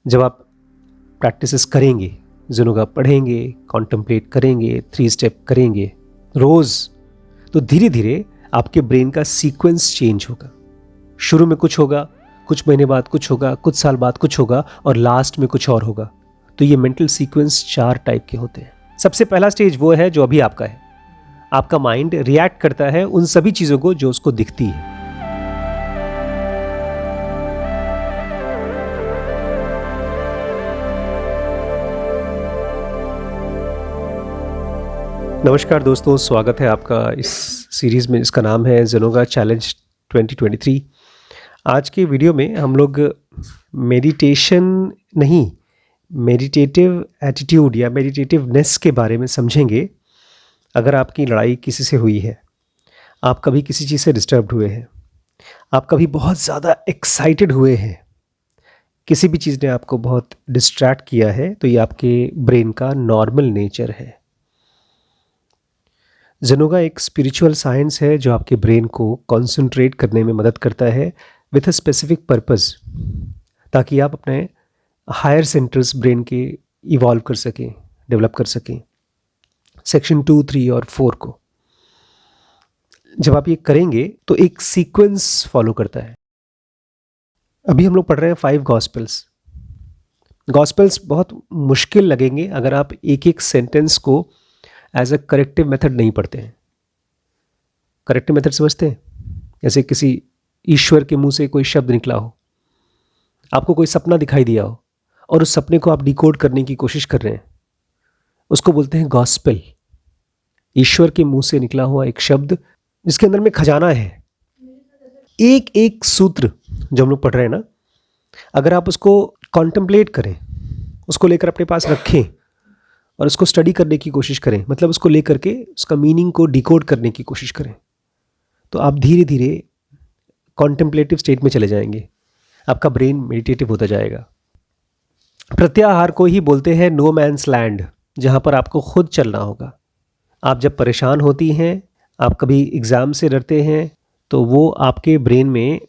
जब आप प्रैक्टिसेस करेंगे, ज़ेनोगा पढ़ेंगे, कॉन्टम्पलेट करेंगे, 3 स्टेप करेंगे रोज़, तो धीरे धीरे आपके ब्रेन का सीक्वेंस चेंज होगा। शुरू में कुछ होगा, कुछ महीने बाद कुछ होगा, कुछ साल बाद कुछ होगा और लास्ट में कुछ और होगा। तो ये मेंटल सीक्वेंस 4 टाइप के होते हैं। सबसे पहला स्टेज वो है जो अभी आपका है। आपका माइंड रिएक्ट करता है उन सभी चीज़ों को जो उसको दिखती है। नमस्कार दोस्तों, स्वागत है आपका इस सीरीज़ में जिसका नाम है ज़ेनोगा चैलेंज 2023। आज के वीडियो में हम लोग मेडिटेशन नहीं, मेडिटेटिव एटीट्यूड या मेडिटेटिवनेस के बारे में समझेंगे। अगर आपकी लड़ाई किसी से हुई है, आप कभी किसी चीज़ से डिस्टर्ब्ड हुए हैं, आप कभी बहुत ज़्यादा एक्साइटेड हुए हैं, किसी भी चीज़ ने आपको बहुत डिस्ट्रैक्ट किया है, तो ये आपके ब्रेन का नॉर्मल नेचर है। ज़ेनोगा एक स्पिरिचुअल साइंस है जो आपके ब्रेन को कंसंट्रेट करने में मदद करता है विथ अ स्पेसिफिक पर्पस, ताकि आप अपने हायर सेंटर्स ब्रेन के इवॉल्व कर सकें, डेवलप कर सकें। सेक्शन 2, 3 और 4 को जब आप ये करेंगे तो एक सीक्वेंस फॉलो करता है। अभी हम लोग पढ़ रहे हैं 5 गॉस्पेल्स। गॉस्पेल्स बहुत मुश्किल लगेंगे अगर आप एक एक सेंटेंस को एज अ करेक्टिव मेथड नहीं पढ़ते हैं। करेक्टिव मेथड समझते हैं? जैसे किसी ईश्वर के मुंह से कोई शब्द निकला हो, आपको कोई सपना दिखाई दिया हो और उस सपने को आप डिकोड करने की कोशिश कर रहे हैं, उसको बोलते हैं गॉस्पेल। ईश्वर के मुंह से निकला हुआ एक शब्द जिसके अंदर में खजाना है। एक एक सूत्र जो हम लोग पढ़ रहे हैं ना, अगर आप उसको कॉन्टेम्पलेट करें, उसको लेकर अपने पास रखें और उसको स्टडी करने की कोशिश करें, मतलब उसको लेकर के उसका मीनिंग को डिकोड करने की कोशिश करें, तो आप धीरे धीरे कॉन्टेम्पलेटिव स्टेट में चले जाएंगे। आपका ब्रेन मेडिटेटिव होता जाएगा। प्रत्याहार को ही बोलते हैं नो मैन्स लैंड, जहाँ पर आपको खुद चलना होगा। आप जब परेशान होती हैं, आप कभी एग्ज़ाम से डरते हैं, तो वो आपके ब्रेन में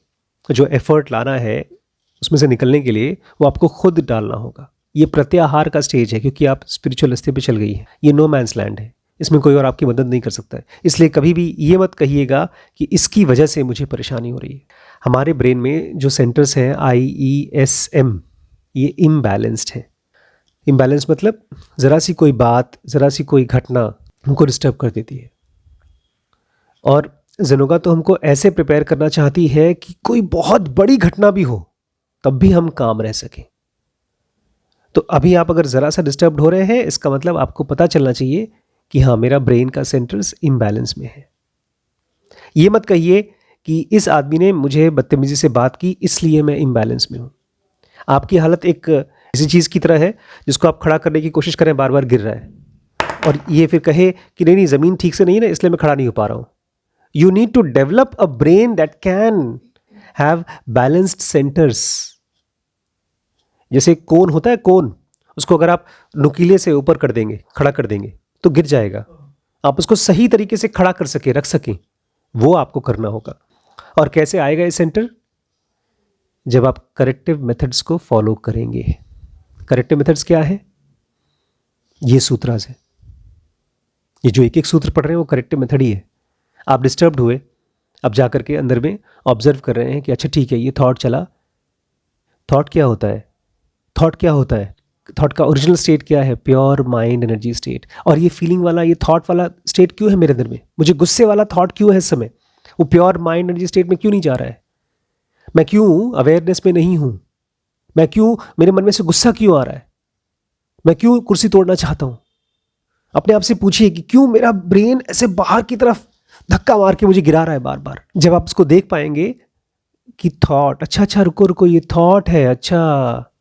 जो एफर्ट लाना है उसमें से निकलने के लिए वो आपको खुद डालना होगा। ये प्रत्याहार का स्टेज है, क्योंकि आप स्पिरिचुअल रास्ते पे चल गई हैं। ये नो मैन्स लैंड है, इसमें कोई और आपकी मदद नहीं कर सकता है। इसलिए कभी भी ये मत कहिएगा कि इसकी वजह से मुझे परेशानी हो रही है। हमारे ब्रेन में जो सेंटर्स हैं IESM, ये इम्बैलेंस्ड है। इम्बैलेंस मतलब ज़रा सी कोई बात, ज़रा सी कोई घटना हमको डिस्टर्ब कर देती है। और ज़ेनोगा तो हमको ऐसे प्रिपेयर करना चाहती है कि कोई बहुत बड़ी घटना भी हो तब भी हम काम रह सकें। तो अभी आप अगर ज़रा सा डिस्टर्ब्ड हो रहे हैं, इसका मतलब आपको पता चलना चाहिए कि हाँ, मेरा ब्रेन का सेंटर्स इम्बैलेंस में है। ये मत कहिए कि इस आदमी ने मुझे बदतमीजी से बात की इसलिए मैं इम्बैलेंस में हूँ। आपकी हालत एक ऐसी चीज़ की तरह है जिसको आप खड़ा करने की कोशिश करें, बार बार गिर रहा है, और ये फिर कहे कि नहीं ज़मीन ठीक से नहीं है ना, इसलिए मैं खड़ा नहीं हो पा रहा हूँ। You need to develop a brain that can have balanced centres. जैसे कोन होता है, कोन, उसको अगर आप नुकीले से ऊपर कर देंगे, खड़ा कर देंगे, तो गिर जाएगा। आप उसको सही तरीके से खड़ा कर सके, रख सकें, वो आपको करना होगा। और कैसे आएगा ये सेंटर? जब आप करेक्टिव मेथड्स को फॉलो करेंगे। करेक्टिव मेथड्स क्या है? ये सूत्रास है। ये जो एक एक सूत्र पढ़ रहे हैं वो करेक्टिव मेथड ही है। आप डिस्टर्ब्ड हुए, अब जा करके अंदर में ऑब्जर्व कर रहे हैं कि अच्छा ठीक है, ये थॉट चला। थॉट क्या होता है? थॉट क्या होता है? थॉट का ओरिजिनल स्टेट क्या है? Pure mind energy state. और ये फीलिंग वाला, ये थॉट वाला स्टेट क्यों है मेरे अंदर में? मुझे गुस्से वाला थॉट क्यों है इस समय? वो प्योर माइंड एनर्जी स्टेट में क्यों नहीं जा रहा है? मैं क्यों अवेयरनेस में नहीं हूँ? मैं क्यों, मेरे मन में से गुस्सा क्यों आ रहा है? मैं क्यों कुर्सी तोड़ना चाहता हूँ? अपने आप से पूछिए कि क्यों मेरा ब्रेन ऐसे बाहर की तरफ धक्का मार के मुझे गिरा रहा है बार बार। जब आप उसको देख पाएंगे कि थॉट, अच्छा रुको रुको, ये थॉट है, अच्छा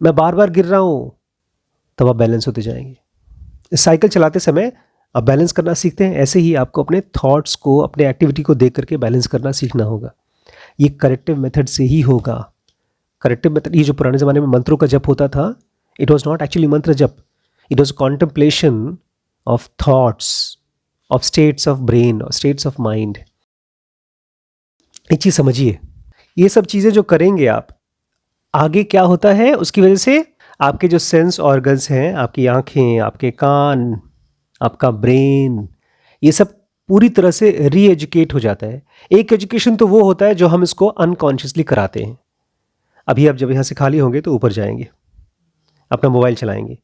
मैं बार बार गिर रहा हूँ, तब आप बैलेंस होते जाएंगे। साइकिल चलाते समय आप बैलेंस करना सीखते हैं, ऐसे ही आपको अपने थॉट्स को, अपने एक्टिविटी को देख करके बैलेंस करना सीखना होगा। ये करेक्टिव मेथड से ही होगा। करेक्टिव मेथड, ये जो पुराने ज़माने में मंत्रों का जप होता था, इट वॉज नॉट एक्चुअली मंत्र जप, it was contemplation of thoughts, of states of brain, states of mind. एक चीज़ समझिए, ये सब चीज़ें जो करेंगे आप आगे क्या होता है उसकी वजह से? आपके जो सेंस ऑर्गन्स हैं, आपकी आंखें, आपके कान, आपका ब्रेन, ये सब पूरी तरह से री एजुकेट हो जाता है। एक एजुकेशन तो वो होता है जो हम इसको अनकॉन्शियसली कराते हैं। अभी आप जब यहाँ से खाली होंगे तो ऊपर जाएंगे, अपना मोबाइल चलाएंगे,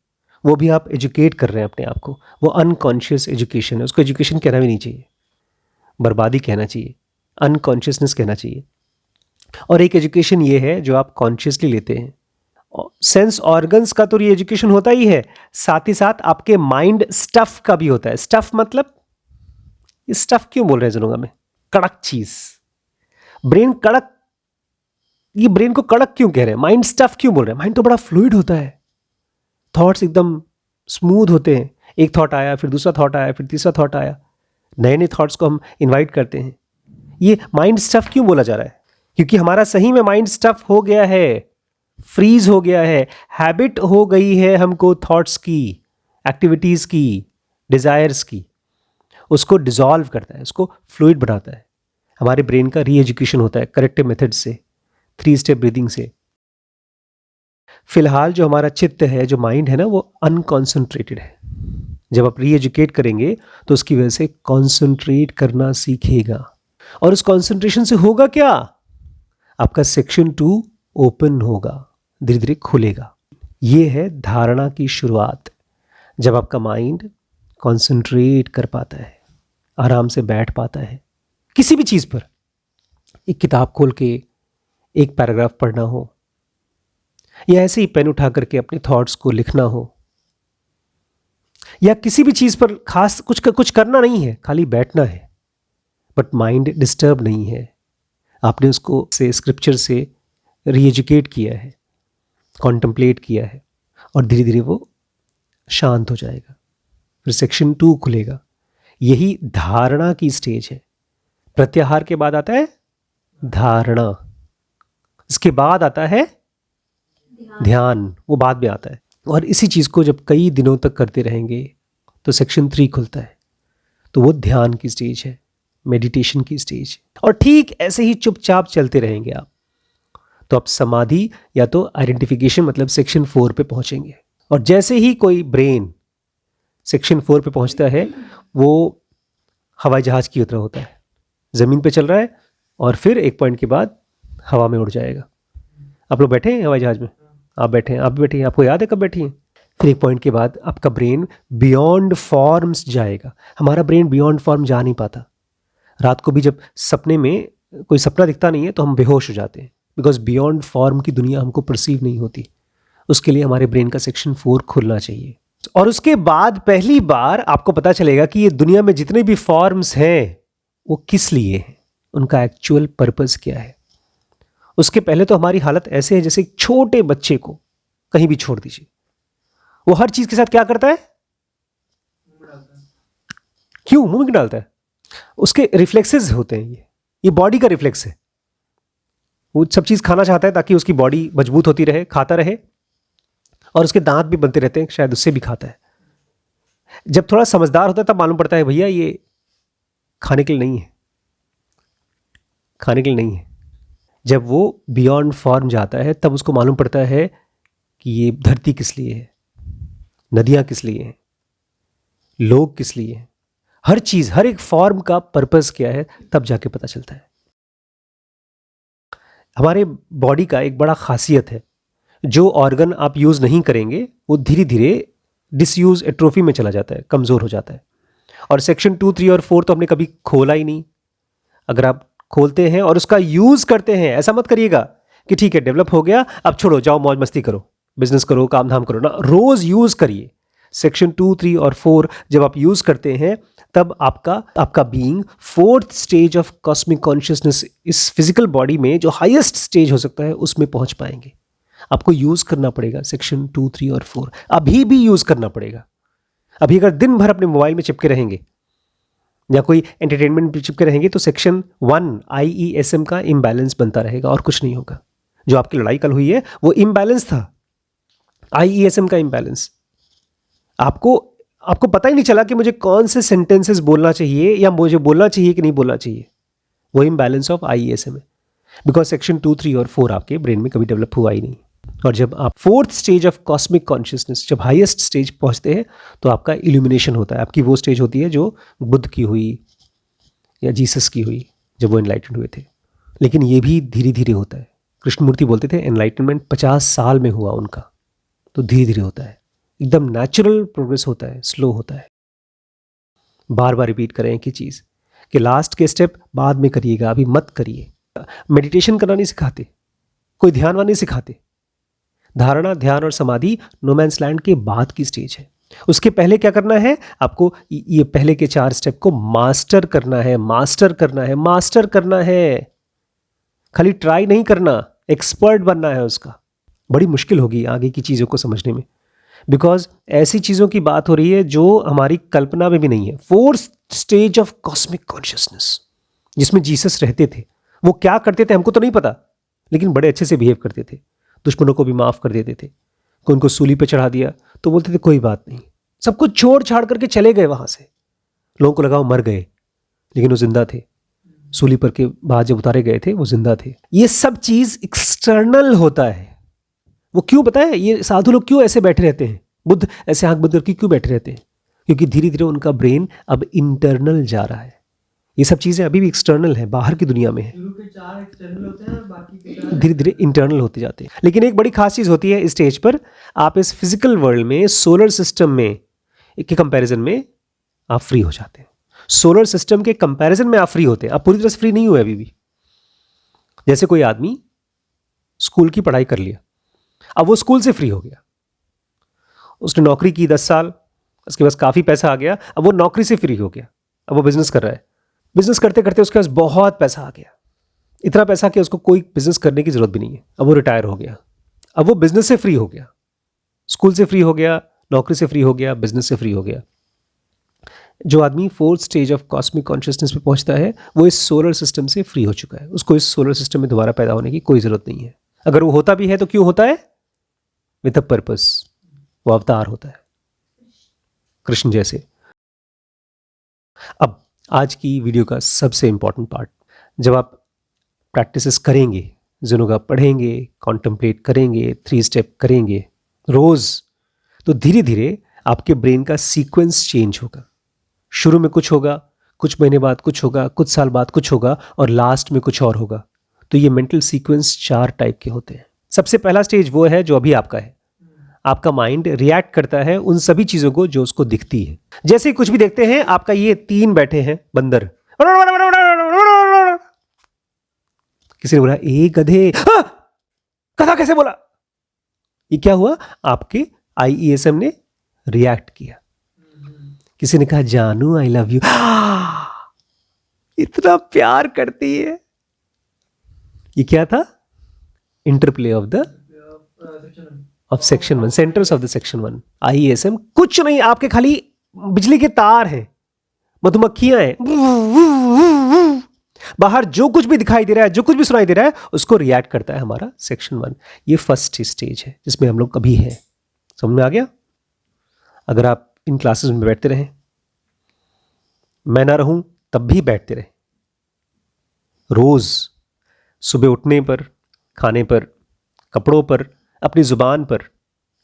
वो भी आप एजुकेट कर रहे हैं अपने आप को। वो अनकॉन्शियस एजुकेशन है, उसको एजुकेशन कहना भी नहीं चाहिए, बर्बादी कहना चाहिए, अनकॉन्शियसनेस कहना चाहिए। और एक एजुकेशन ये है जो आप कॉन्शियसली लेते हैं। सेंस ऑर्गन्स का तो री एजुकेशन होता ही है, साथ ही साथ आपके माइंड स्टफ का भी होता है। स्टफ मतलब, ये स्टफ क्यों बोल रहे हैं जनोगा में? कड़क चीज, ब्रेन कड़क, ये ब्रेन को कड़क क्यों कह रहे हैं? माइंड स्टफ क्यों बोल रहे हैं? माइंड तो बड़ा फ्लूइड होता है, थॉट्स एकदम स्मूथ होते हैं। एक थॉट आया, फिर दूसरा थॉट आया, फिर तीसरा थॉट आया, नए नए थॉट्स को हम इनवाइट करते हैं। ये माइंड स्टफ क्यों बोला जा रहा है? क्योंकि हमारा सही में माइंड स्टफ हो गया है, फ्रीज हो गया है, हैबिट हो गई है हमको थॉट्स की, एक्टिविटीज़ की, डिज़ायर्स की। उसको डिसॉल्व करता है, उसको फ्लूइड बनाता है। हमारे ब्रेन का री एजुकेशन होता है करेक्टिव मेथड से, 3 स्टेप ब्रीदिंग से। फिलहाल जो हमारा चित्त है, जो माइंड है ना, वो अनकॉन्सेंट्रेटेड है। जब आप री एजुकेट करेंगे तो उसकी वजह से कॉन्सेंट्रेट करना सीखेगा। और उस कॉन्सेंट्रेशन से होगा क्या? आपका सेक्शन 2 ओपन होगा, धीरे धीरे खुलेगा। ये है धारणा की शुरुआत। जब आपका माइंड कॉन्सेंट्रेट कर पाता है, आराम से बैठ पाता है किसी भी चीज़ पर, एक किताब खोल के एक पैराग्राफ पढ़ना हो, या ऐसे ही पेन उठा करके अपने थॉट्स को लिखना हो, या किसी भी चीज़ पर खास कुछ करना नहीं है, खाली बैठना है, बट माइंड डिस्टर्ब नहीं है। आपने उसको से स्क्रिप्चर से री एजुकेट किया है, कॉन्टम्पलेट किया है, और धीरे धीरे वो शांत हो जाएगा। फिर सेक्शन 2 खुलेगा। यही धारणा की स्टेज है। प्रत्याहार के बाद आता है धारणा, इसके बाद आता है ध्यान, वो बाद में आता है। और इसी चीज़ को जब कई दिनों तक करते रहेंगे तो सेक्शन 3 खुलता है। तो वो ध्यान की स्टेज है, मेडिटेशन की स्टेज। और ठीक ऐसे ही चुपचाप चलते रहेंगे आप, तो आप समाधि या तो आइडेंटिफिकेशन मतलब सेक्शन 4 पे पहुंचेंगे। और जैसे ही कोई ब्रेन सेक्शन 4 पे पहुंचता है, वो हवाई जहाज की तरह होता है, ज़मीन पे चल रहा है और फिर एक पॉइंट के बाद हवा में उड़ जाएगा। आप लोग बैठे हैं हवाई जहाज में? आप बैठे हैं, आप भी बैठे हैं, आपको याद है कब बैठी हैं? फिर एक पॉइंट के बाद आपका ब्रेन बियॉन्ड फॉर्म्स जाएगा। हमारा ब्रेन बियॉन्ड फॉर्म जा नहीं पाता। रात को भी जब सपने में कोई सपना दिखता नहीं है तो हम बेहोश हो जाते हैं, बिकॉज बियॉन्ड फॉर्म की दुनिया हमको परसीव नहीं होती। उसके लिए हमारे ब्रेन का सेक्शन 4 खुलना चाहिए। और उसके बाद पहली बार आपको पता चलेगा कि ये दुनिया में जितने भी फॉर्म्स हैं वो किस लिए हैं, उनका एक्चुअल पर्पस क्या है। उसके पहले तो हमारी हालत ऐसे है जैसे एक छोटे बच्चे को कहीं भी छोड़ दीजिए, वो हर चीज के साथ क्या करता है? क्यों मुंह में डालता है? उसके रिफ्लेक्सेस होते हैं, ये बॉडी का रिफ्लेक्स है। वो सब चीज खाना चाहता है ताकि उसकी बॉडी मजबूत होती रहे, खाता रहे, और उसके दांत भी बनते रहते हैं, शायद उससे भी खाता है। जब थोड़ा समझदार होता है तब मालूम पड़ता है भैया ये खाने के लिए नहीं है, खाने के लिए नहीं है। जब वो बियॉन्ड फॉर्म जाता है तब उसको मालूम पड़ता है कि ये धरती किस लिए है, नदियां किस लिए हैं, लोग किस लिए हैं, हर चीज, हर एक फॉर्म का पर्पस क्या है, तब जाके पता चलता है। हमारे बॉडी का एक बड़ा खासियत है, जो ऑर्गन आप यूज नहीं करेंगे वो धीरे धीरे डिसयूज एट्रोफी में चला जाता है, कमजोर हो जाता है। और सेक्शन 2, 3 और 4 तो हमने कभी खोला ही नहीं। अगर आप खोलते हैं और उसका यूज करते हैं, ऐसा मत करिएगा कि ठीक है डेवलप हो गया अब छोड़ो, जाओ मौज मस्ती करो, बिजनेस करो, काम धाम करो ना। रोज यूज करिए। सेक्शन 2, 3 और 4 जब आप यूज करते हैं तब आपका being 4th stage of cosmic consciousness, इस फिजिकल बॉडी में जो हाईएस्ट स्टेज हो सकता है उसमें पहुंच पाएंगे। आपको यूज करना पड़ेगा सेक्शन 2, 3 और 4, अभी भी यूज करना पड़ेगा। अभी अगर दिन भर अपने मोबाइल में चिपके रहेंगे या कोई एंटरटेनमेंट में चिपके रहेंगे तो सेक्शन 1 IESM का इम्बैलेंस बनता रहेगा और कुछ नहीं होगा। जो आपकी लड़ाई कल हुई है वो इम्बैलेंस था, IESM का इम्बैलेंस। आपको पता ही नहीं चला कि मुझे कौन से सेंटेंसेस बोलना चाहिए या मुझे बोलना चाहिए कि नहीं बोलना चाहिए। वो इम्बैलेंस ऑफ IESM है। बिकॉज सेक्शन 2, 3 और 4 आपके ब्रेन में कभी डेवलप हुआ ही नहीं। और जब आप fourth stage of cosmic consciousness, जब हाईएस्ट स्टेज पहुंचते हैं, तो आपका इल्यूमिनेशन होता है। आपकी वो स्टेज होती है जो बुद्ध की हुई या जीसस की हुई, जब वो एनलाइटेंड हुए थे। लेकिन ये भी धीरे धीरे होता है। कृष्णमूर्ति बोलते थे एनलाइटनमेंट 50 साल में हुआ उनका, तो धीरे धीरे होता है, एकदम नेचुरल प्रोग्रेस होता है, स्लो होता है। बार बार रिपीट करें कि चीज़ कि लास्ट के स्टेप बाद में करिएगा, अभी मत करिए। मेडिटेशन करना नहीं सिखाते, कोई ध्यान वान नहीं सिखाते। धारणा, ध्यान और समाधि नोमैंस लैंड के बाद की स्टेज है। उसके पहले क्या करना है आपको? ये पहले के 4 स्टेप को मास्टर करना है, मास्टर करना है, मास्टर करना है। खाली ट्राई नहीं करना, एक्सपर्ट बनना है उसका। बड़ी मुश्किल होगी आगे की चीज़ों को समझने में, बिकॉज ऐसी चीज़ों की बात हो रही है जो हमारी कल्पना में भी नहीं है। Fourth stage of cosmic consciousness, जिसमें जीसस रहते थे। वो क्या करते थे हमको तो नहीं पता, लेकिन बड़े अच्छे से बिहेव करते थे, दुश्मनों को भी माफ़ कर देते थे। कोई उनको सूली पे चढ़ा दिया तो बोलते थे कोई बात नहीं, सब कुछ छोड़ छाड़ करके चले गए वहाँ से। लोगों को लगा वो मर गए, लेकिन वो जिंदा थे। सूली पर के बाद जब उतारे गए थे वो जिंदा थे। ये सब चीज़ एक्सटर्नल होता है। वो क्यों पता है? ये साधु लोग क्यों ऐसे बैठे रहते हैं, बुद्ध ऐसे आंख बंद करके क्यों बैठे रहते हैं? क्योंकि धीरे धीरे उनका ब्रेन अब इंटरनल जा रहा है। ये सब चीज़ें अभी भी एक्सटर्नल है, बाहर की दुनिया में है, धीरे धीरे इंटरनल होते जाते हैं। लेकिन एक बड़ी खास चीज़ होती है इस स्टेज पर, आप इस फिजिकल वर्ल्ड में, सोलर सिस्टम में के कंपैरिजन में आप फ्री हो जाते हैं। सोलर सिस्टम के कंपैरिजन में आप फ्री होते हैं। आप पूरी तरह से फ्री नहीं हुए अभी भी। जैसे कोई आदमी स्कूल की पढ़ाई कर लिया, अब वो स्कूल से फ्री हो गया, उसने नौकरी की 10 साल, उसके पास काफ़ी पैसा आ गया, अब वो नौकरी से फ्री हो गया, अब वो बिजनेस कर रहा है। बिजनेस करते करते उसके पास बहुत पैसा आ गया, इतना पैसा कि उसको कोई बिजनेस करने की जरूरत भी नहीं है। अब वो रिटायर हो गया, अब वो बिजनेस से फ्री हो गया, स्कूल से फ्री हो गया, नौकरी से फ्री हो गया, बिजनेस से फ्री हो गया। जो आदमी fourth stage of cosmic consciousness पे पहुंचता है, वो इस सोलर सिस्टम से फ्री हो चुका है। उसको इस सोलर सिस्टम में दोबारा पैदा होने की कोई ज़रूरत नहीं है। अगर वो होता भी है तो क्यों होता है? With a purpose. वो अवतार होता है कृष्ण जैसे। अब आज की वीडियो का सबसे इंपॉर्टेंट पार्ट, जब आप प्रैक्टिसेस करेंगे, जिनोगा पढ़ेंगे, कॉन्टम्पलेट करेंगे, 3 स्टेप करेंगे रोज़, तो धीरे धीरे आपके ब्रेन का सीक्वेंस चेंज होगा। शुरू में कुछ होगा, कुछ महीने बाद कुछ होगा, कुछ साल बाद कुछ होगा, और लास्ट में कुछ और होगा। तो ये मेंटल सीक्वेंस 4 टाइप के होते हैं। सबसे पहला स्टेज वो है जो अभी आपका है। आपका माइंड रिएक्ट करता है उन सभी चीज़ों को जो उसको दिखती है। जैसे ही कुछ भी देखते हैं, आपका ये 3 बैठे हैं बंदर, किसी ने बोला ए गधे, गधा कैसे बोला? ये क्या हुआ? आपके IESM ने रिएक्ट किया। किसी ने कहा जानू आई लव यू, इतना प्यार करती है। ये क्या था? Interplay of section 1, centres of the section 1 IESM। कुछ नहीं, आपके खाली बिजली के तार हैं, मधुमक्खियां हैं, बाहर जो कुछ भी दिखाई दे रहा है, जो कुछ भी सुनाई दे रहा है, उसको रिएक्ट करता है हमारा सेक्शन 1। ये फर्स्ट स्टेज है जिसमें हम लोग कभी हैं। समझ में आ गया? अगर आप इन क्लासेस में बैठते रहें, मैं ना रहूं तब भी बैठते रहे, रोज सुबह उठने पर, खाने पर, कपड़ों पर, अपनी जुबान पर,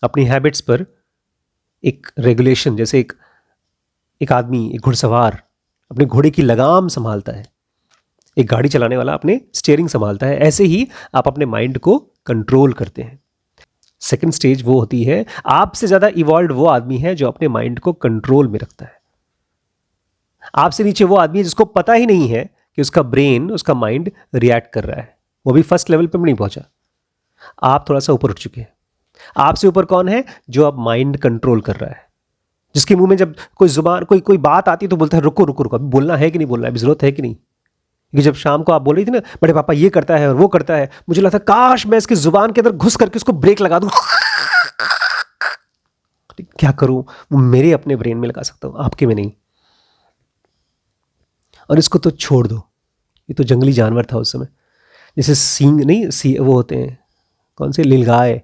अपनी हैबिट्स पर एक रेगुलेशन, जैसे एक आदमी, एक घुड़सवार अपने घोड़े की लगाम संभालता है, एक गाड़ी चलाने वाला अपने स्टीयरिंग संभालता है, ऐसे ही आप अपने माइंड को कंट्रोल करते हैं। सेकंड स्टेज वो होती है, आपसे ज़्यादा इवॉल्व वो आदमी है जो अपने माइंड को कंट्रोल में रखता है। आपसे नीचे वो आदमी है जिसको पता ही नहीं है कि उसका ब्रेन, उसका माइंड रिएक्ट कर रहा है। वो भी फर्स्ट लेवल पे भी नहीं पहुंचा। आप थोड़ा सा ऊपर उठ चुके हैं। आपसे ऊपर कौन है? जो अब माइंड कंट्रोल कर रहा है, जिसके मुंह में जब कोई बात आती है तो बोलता है रुको रुको रुको, अभी बोलना है कि नहीं बोलना है, अभी जरूरत है कि नहीं। क्योंकि जब शाम को आप बोल रही थी ना, बड़े पापा ये करता है और वो करता है, मुझे लगता काश मैं इसकी जुबान के अंदर घुस करके उसको ब्रेक लगा दूं। क्या करूं? वो मेरे अपने ब्रेन में लगा सकता हूं, आपके में नहीं। और इसको तो छोड़ दो, ये तो जंगली जानवर था उस समय। जैसे सींग नहीं, वो होते हैं कौन से, नीलगाय,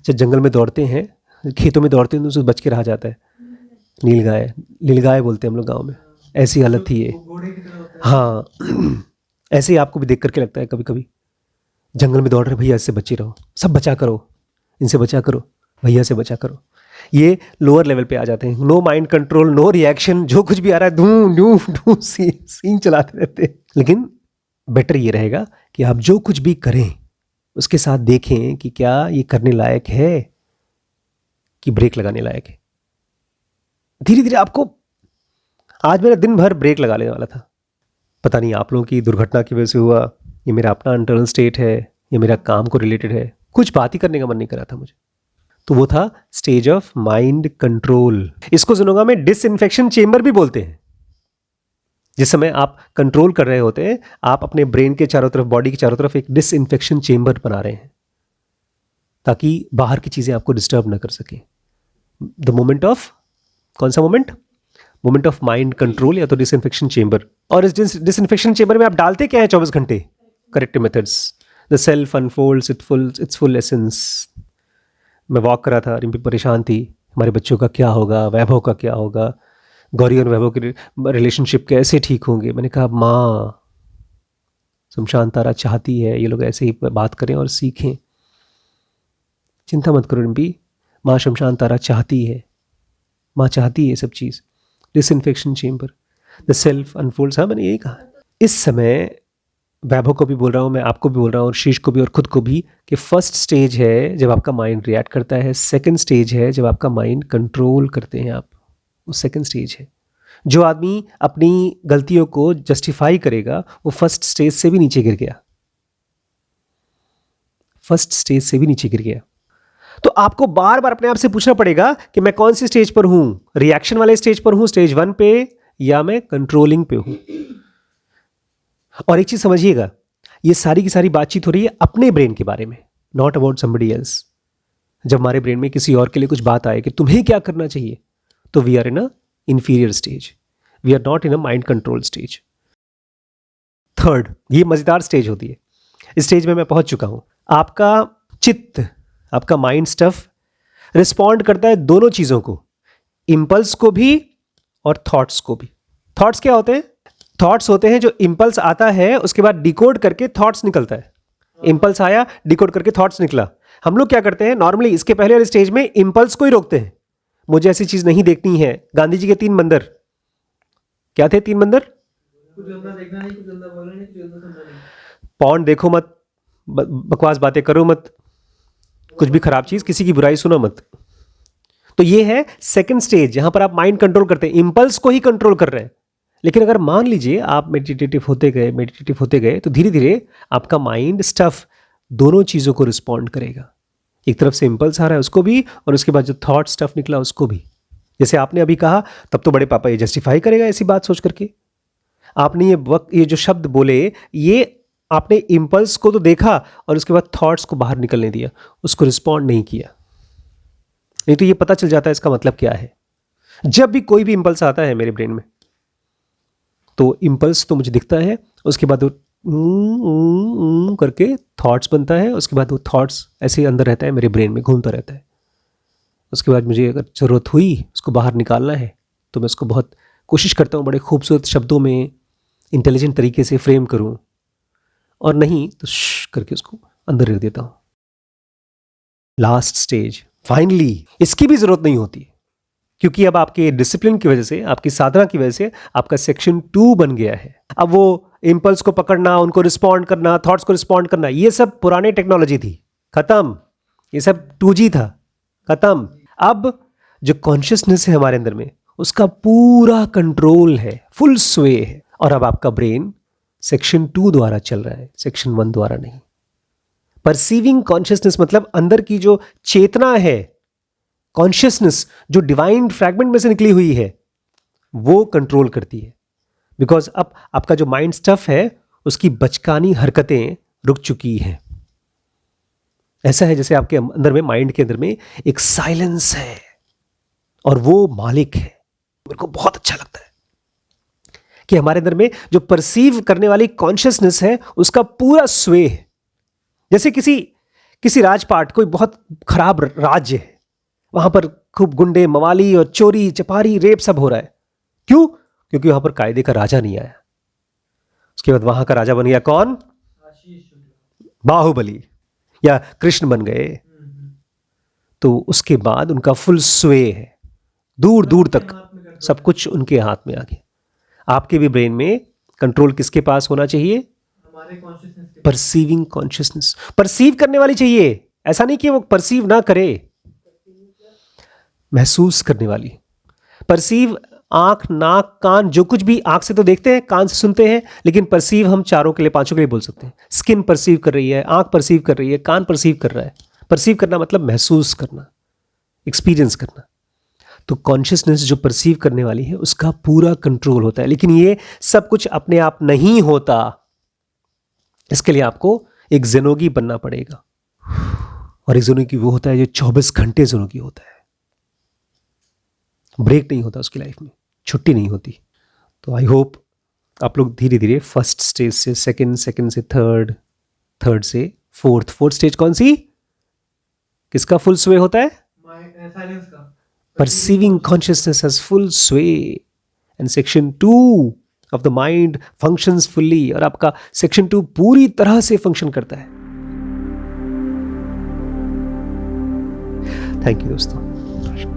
जब जंगल में दौड़ते हैं, खेतों में दौड़ते हैं तो उससे बच के रहा जाता है। नीलगाय बोलते हैं हम लोग गाँव में। ऐसी हालत थी ये। हाँ, ऐसे ही आपको भी देख करके लगता है कभी कभी जंगल में दौड़ रहे, भैया इससे बचे रहो, सब बचा करो, इनसे बचा करो, भैया से बचा करो। ये लोअर लेवल पे आ जाते हैं। No mind control, no reaction, जो कुछ भी आ रहा है धूम ढूं ढूं सीन चलाते रहते हैं। लेकिन बेटर ये रहेगा कि आप जो कुछ भी करें उसके साथ देखें कि क्या ये करने लायक है कि ब्रेक लगाने लायक है। धीरे धीरे आपको, आज मेरा दिन भर ब्रेक लगा लेने वाला था, पता नहीं आप लोगों की दुर्घटना की वजह से हुआ, ये मेरा अपना इंटरनल स्टेट है, ये मेरा काम को रिलेटेड है, कुछ बात ही करने का मन नहीं कर रहा था मुझे। तो वो था स्टेज ऑफ माइंड कंट्रोल। इसको सुनूंगा मैं डिसइंफेक्शन चेंबर भी बोलते हैं। जिस समय आप कंट्रोल कर रहे होते हैं, आप अपने ब्रेन के चारों तरफ, बॉडी के चारों तरफ एक डिसइंफेक्शन चेंबर बना रहे हैं ताकि बाहर की चीजें आपको डिस्टर्ब ना कर सके। द मोमेंट ऑफ, कौन सा moment? Moment of mind control या तो डिसइंफेक्शन चेंबर। और इस डिसइंफेक्शन चेंबर में आप डालते क्या है 24 घंटे? Corrective methods. The self unfolds it's full essence. मैं वॉक कर रहा था, रिम्पी परेशान थी, हमारे बच्चों का क्या होगा, वैभव का क्या होगा, गौरी और वैभव के रिलेशनशिप कैसे ठीक होंगे। मैंने कहा माँ, शमशान तारा चाहती है ये लोग ऐसे ही बात करें और सीखें। चिंता मत करो रिम्पी, माँ शमशान तारा चाहती है, माँ चाहती है सब चीज़। Disinfection chamber, the self unfolds. हाँ, मैंने यही कहा। इस समय वैभव को भी बोल रहा हूँ, मैं आपको भी बोल रहा हूँ, और शीश को भी और खुद को भी, कि फर्स्ट स्टेज है जब आपका माइंड रिएक्ट करता है, सेकंड स्टेज है जब आपका माइंड कंट्रोल करते हैं आप, वो सेकंड स्टेज है। जो आदमी अपनी गलतियों को जस्टिफाई करेगा वो फर्स्ट स्टेज से भी नीचे गिर गया, फर्स्ट स्टेज से भी नीचे गिर गया। तो आपको बार बार अपने आप से पूछना पड़ेगा कि मैं कौन सी स्टेज पर हूं, रिएक्शन वाले स्टेज पर हूं, स्टेज 1 पे, या मैं कंट्रोलिंग पे हूं। और एक चीज समझिएगा, ये सारी की सारी बातचीत हो रही है अपने ब्रेन के बारे में, नॉट अबाउट समबडी एल्स। जब हमारे ब्रेन में किसी और के लिए कुछ बात आए कि तुम्हें क्या करना चाहिए, तो we are in a inferior stage, we are not in a mind control stage. Third, ये मजेदार स्टेज होती है। इस स्टेज में मैं पहुंच चुका हूं। आपका चित्त, आपका माइंड स्टफ रिस्पॉन्ड करता है दोनों चीजों को, इंपल्स को भी और थॉट्स को भी। थॉट्स क्या होते हैं? थॉट्स होते हैं जो इंपल्स आता है उसके बाद डिकोड करके थॉट्स निकलता है। इंपल्स आया, डिकोड करके थॉट्स निकला। हम लोग क्या करते हैं नॉर्मली, इसके पहले वाले स्टेज में इंपल्स को ही रोकते हैं। मुझे ऐसी चीज नहीं देखनी है। गांधी जी के 3 बंदर क्या थे? 3 बंदर, पौंड देखो मत, बकवास बातें करो मत, कुछ भी खराब चीज, किसी की बुराई सुनो मत। तो ये है सेकंड स्टेज, जहां पर आप माइंड कंट्रोल करते हैं, इंपल्स को ही कंट्रोल कर रहे हैं। लेकिन अगर मान लीजिए आप मेडिटेटिव होते गए तो धीरे धीरे आपका माइंड स्टफ दोनों चीजों को रिस्पॉन्ड करेगा। एक तरफ से इंपल्स आ रहा है उसको भी, और उसके बाद जो थॉट स्टफ निकला उसको भी। जैसे आपने अभी कहा, तब तो बड़े पापा ये जस्टिफाई करेगा ऐसी बात सोच करके। आपने ये जो शब्द बोले, ये आपने इंपल्स को तो देखा और उसके बाद थॉट्स को बाहर निकलने दिया, उसको रिस्पॉन्ड नहीं किया। नहीं तो ये पता चल जाता है इसका मतलब क्या है। जब भी कोई भी इंपल्स आता है मेरे ब्रेन में, तो इंपल्स तो मुझे दिखता है, उसके बाद वो करके थॉट्स बनता है, उसके बाद वो थॉट्स ऐसे ही अंदर रहता है, मेरे ब्रेन में घूमता रहता है। उसके बाद मुझे अगर ज़रूरत हुई उसको बाहर निकालना है तो मैं उसको बहुत कोशिश करता हूँ बड़े खूबसूरत शब्दों में, इंटेलिजेंट तरीके से फ्रेम करूँ, और नहीं तो करके उसको अंदर रख देता हूँ। लास्ट स्टेज, फाइनली, इसकी भी ज़रूरत नहीं होती, क्योंकि अब आपके डिसिप्लिन की वजह से, आपकी साधना की वजह से आपका सेक्शन 2 बन गया है। अब वो इंपल्स को पकड़ना, उनको रिस्पॉन्ड करना, थॉट्स को रिस्पॉन्ड करना, ये सब पुराने टेक्नोलॉजी थी, खत्म। ये सब 2G था, खत्म। अब जो कॉन्शियसनेस है हमारे अंदर में, उसका पूरा कंट्रोल है, फुल स्वे है। और अब आपका ब्रेन सेक्शन 2 द्वारा चल रहा है, सेक्शन 1 द्वारा नहीं। परसीविंग कॉन्शियसनेस मतलब अंदर की जो चेतना है, कॉन्शियसनेस जो डिवाइन फ्रैगमेंट में से निकली हुई है, वो कंट्रोल करती है। बिकॉज अब आपका जो माइंड स्टफ है उसकी बचकानी हरकतें रुक चुकी हैं। ऐसा है जैसे आपके अंदर में, माइंड के अंदर में एक साइलेंस है और वो मालिक है। मेरे को बहुत अच्छा लगता है कि हमारे अंदर में जो परसीव करने वाली कॉन्शियसनेस है उसका पूरा स्वे है। जैसे किसी राजपाट, कोई बहुत खराब राज्य है, वहां पर खूब गुंडे, मवाली और चोरी चपारी, रेप सब हो रहा है। क्यों? क्योंकि वहां पर कायदे का राजा नहीं आया। उसके बाद वहां का राजा बन गया कौन? बाहुबली या कृष्ण बन गए, तो उसके बाद उनका फुल स्वे है, दूर दूर तक सब कुछ उनके हाथ में आ गया। आपके भी ब्रेन में कंट्रोल किसके पास होना चाहिए? परसीविंग कॉन्शियसनेस, परसीव करने वाली चाहिए। ऐसा नहीं कि वो परसीव ना करे, महसूस करने वाली। परसीव आंख, नाक, कान, जो कुछ भी आंख से तो देखते हैं, कान से सुनते हैं, लेकिन परसीव हम चारों के लिए, पांचों के लिए बोल सकते हैं। स्किन परसीव कर रही है, आंख परसीव कर रही है, कान परसीव कर रहा है। परसीव करना मतलब महसूस करना, एक्सपीरियंस करना। तो कॉन्शियसनेस जो परसीव करने वाली है उसका पूरा कंट्रोल होता है। लेकिन ये सब कुछ अपने आप नहीं होता, इसके लिए आपको एक ज़ेनोगी बनना पड़ेगा। और एक ज़ेनोगी वो होता है जो 24 घंटे ज़ेनोगी होता है, ब्रेक नहीं होता उसकी लाइफ में, छुट्टी नहीं होती। तो आई होप आप लोग धीरे धीरे फर्स्ट स्टेज से सेकंड, सेकंड से थर्ड, थर्ड से फोर्थ। फोर्थ स्टेज कौन सी? किसका फुल स्वे होता है? साइलेंस का। परसीविंग कॉन्शियसनेस हैज फुल स्वे and section 2 of the mind functions fully. और आपका सेक्शन 2 पूरी तरह से फंक्शन करता है। थैंक यू दोस्तों।